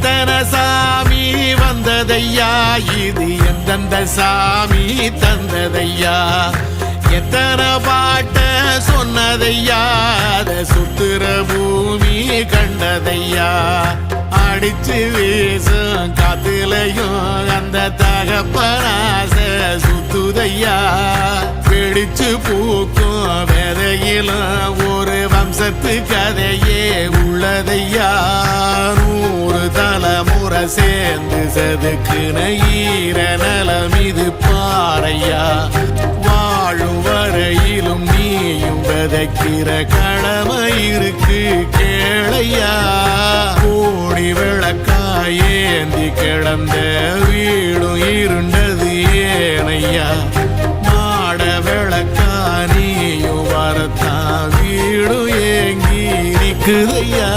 எத்தனை சாமி வந்ததையா, இது எந்தெந்த சாமி தந்ததையா, எத்தனை பாட்ட சொன்னதையா, அத சுத்துற பூமி கண்டதையா, அடிச்சு வீசும் காத்துலையும் அந்த தகப்பனாச சுத்துதையா, பிடிச்சு பூக்கும் விதையிலும் ஒரு வம்சத்து கதையே உள்ளதையா, 100 தலைமுறை சேர்ந்து செதுக்குன ஈர நலம் இது பாறையா, வாழும் வரையிலும் நீயும் விதைக்கிற கடமை இருக்கு கேளையா, கோடி விளக்காயேந்தி கிடந்த வீடும் இருண்டது ஏனையா, மாட விளக்கா நீயும் வரத்தான் வீடும் ஏங்கி நிக்குதையா.